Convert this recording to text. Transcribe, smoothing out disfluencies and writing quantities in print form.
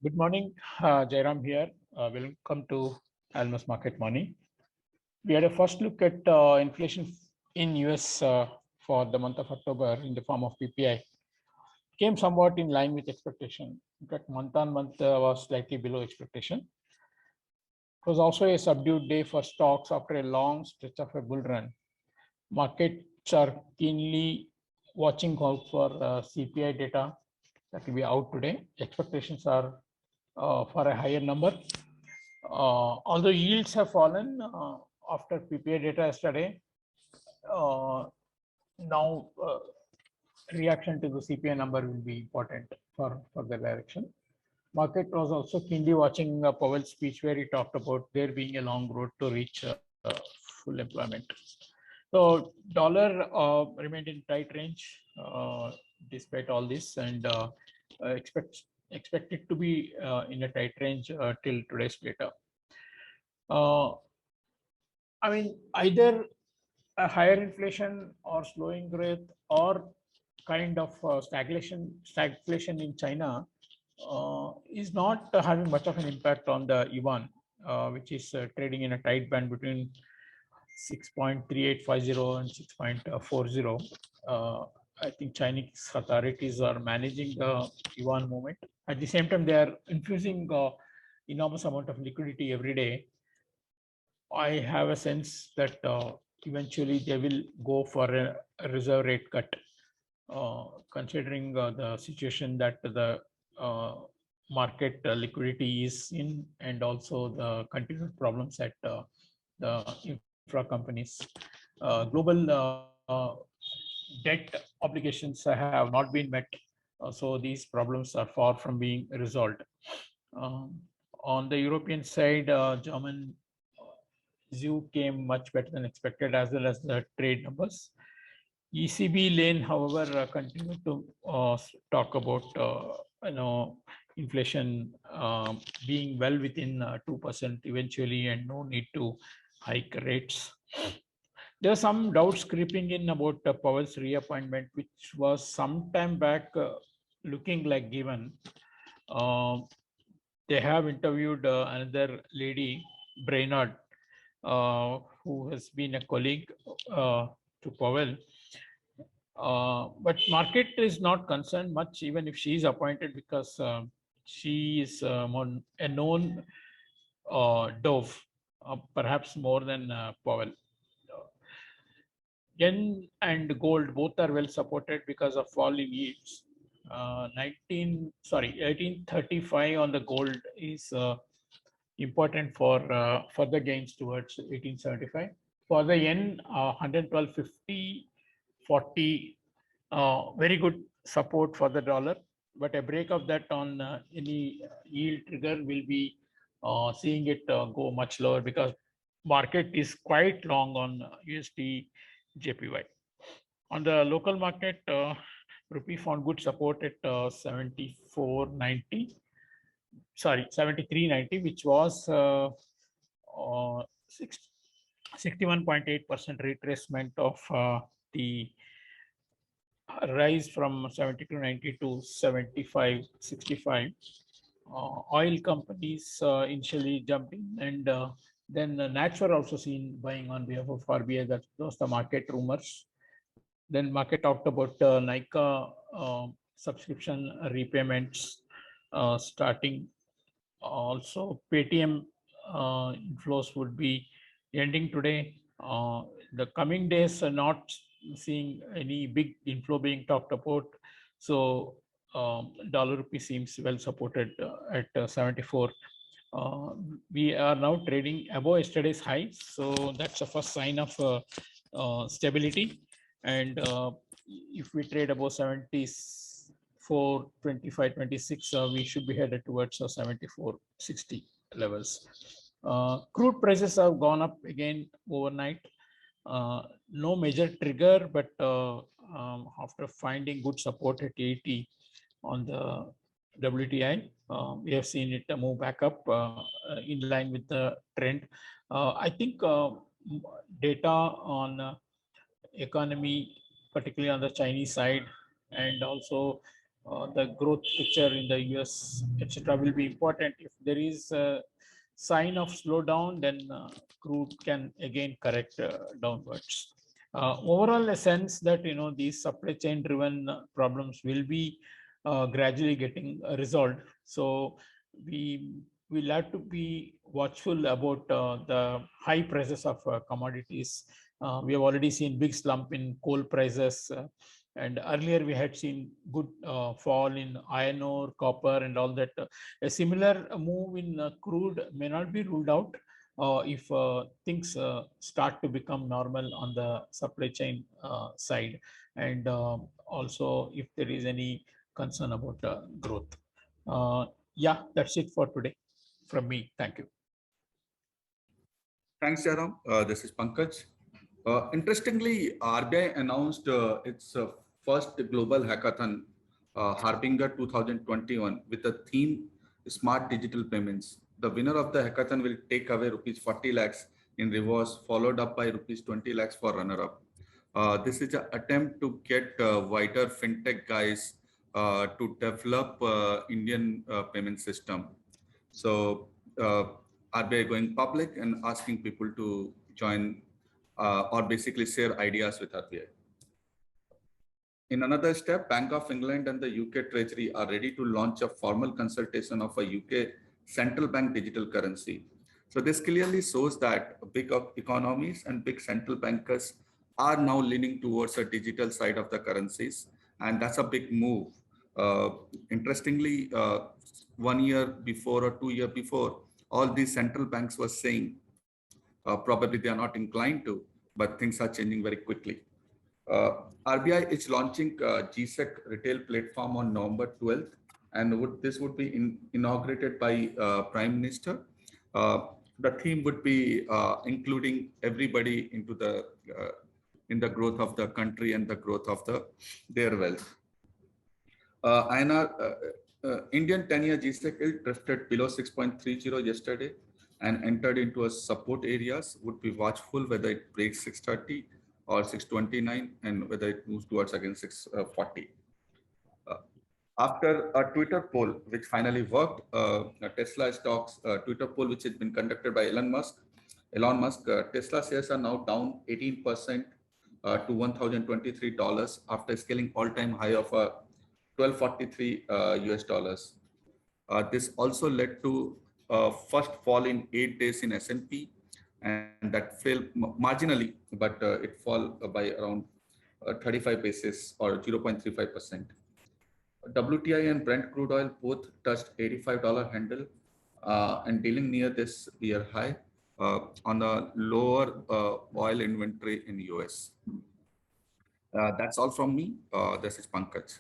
Good morning, Jairam here. Welcome to Almas Market Morning. We had a first look at inflation in US for the month of October in the form of PPI. Came somewhat in line with expectation. In fact, month on month was slightly below expectation. It was also a subdued day for stocks after a long stretch of a bull run. Markets are keenly watching out for CPI data that will be out today. Expectations are for a higher number. Although yields have fallen after PPI data yesterday, now reaction to the CPI number will be important for the direction. Market was also keenly watching Powell's speech where he talked about there being a long road to reach full employment. So dollar remained in tight range despite all this, and expect it to be in a tight range till today's data. I mean, either a higher inflation or slowing growth or kind of stagflation in China is not having much of an impact on the yuan, which is trading in a tight band between 6.3850 and 6.40. I think Chinese authorities are managing the yuan movement. At the same time, they are infusing enormous amount of liquidity every day. I have a sense that eventually they will go for a reserve rate cut, considering the situation that the market liquidity is in, and also the continued problems at the infra companies. Global debt obligations have not been met, so these problems are far from being resolved. On the European side, German ZEW came much better than expected, as well as the trade numbers. ECB lane, however, continued to talk about inflation being well within 2% eventually, and no need to hike rates. There are some doubts creeping in about Powell's reappointment, which was some time back looking like given. They have interviewed another lady, Brainard, who has been a colleague to Powell. But market is not concerned much, even if she is appointed, because she is a known dove, perhaps more than Powell. Yen and gold both are well supported because of falling yields. 1835 on the gold is important for further gains towards 1875. For the yen, 112.50, 40, very good support for the dollar, but a break of that on any yield trigger will be seeing it go much lower, because market is quite long on USD JPY. On the local market, rupee found good support at 74.90. Sorry, 73.90, which was 61.8% retracement of the rise from 72.90 to 75.65. Oil companies initially jumped in, and then Natcher also seen buying on behalf of RBI. That those the market rumors. Then market talked about Nika subscription repayments starting. Also, Paytm inflows would be ending today. The coming days are not seeing any big inflow being talked about. So dollar rupee seems well supported at 74. We are now trading above yesterday's high, so that's the first sign of stability. And if we trade above 74, 25, 26, we should be headed towards 74, 60 levels. Crude prices have gone up again overnight. No major trigger, but after finding good support at 80 on the WTI, we have seen it move back up in line with the trend. I think data on economy, particularly on the Chinese side, and also the growth picture in the US, etc., will be important. If there is a sign of slowdown, then crude can again correct downwards. Overall, a sense that these supply chain driven problems will be gradually getting resolved. So we will have to be watchful about the high prices of commodities. We have already seen big slump in coal prices. And earlier we had seen good fall in iron ore, copper, and all that. A similar move in crude may not be ruled out if things start to become normal on the supply chain side, and also if there is any concern about growth. Yeah, that's it for today from me. Thank you. Thanks, Jairam. This is Pankaj. Interestingly, RBI announced its first global hackathon, Harbinger 2021, with the theme Smart Digital Payments. The winner of the hackathon will take away rupees 40 lakhs in rewards, followed up by rupees 20 lakhs for runner-up. This is an attempt to get wider fintech guys to develop Indian payment system. So RBI going public and asking people to join or basically share ideas with RBI. In another step, Bank of England and the UK Treasury are ready to launch a formal consultation of a UK central bank digital currency. So this clearly shows that big economies and big central bankers are now leaning towards a digital side of the currencies, and that's a big move. Interestingly, 1 year before or 2 years before, all these central banks were saying probably they are not inclined to, but things are changing very quickly. RBI is launching GSEC retail platform on November 12th, and this would be inaugurated by Prime Minister. The theme would be including everybody into the in the growth of the country and the growth of their wealth. Indian 10-year GSEC yield drifted below 6.30 yesterday and entered into a support areas. Would be watchful whether it breaks 630 or 629 and whether it moves towards again 640. After a Twitter poll, which finally worked, Tesla stocks, Twitter poll, which has been conducted by Elon Musk, Tesla shares are now down 18% to $1,023 after scaling all-time high of 1243 US dollars. This also led to first fall in 8 days in S&P, and that fell marginally, but it fell by around 35 basis or 0.35%. WTI and Brent crude oil both touched $85 handle and dealing near this year high on a lower oil inventory in US. That's all from me. This is Pankaj.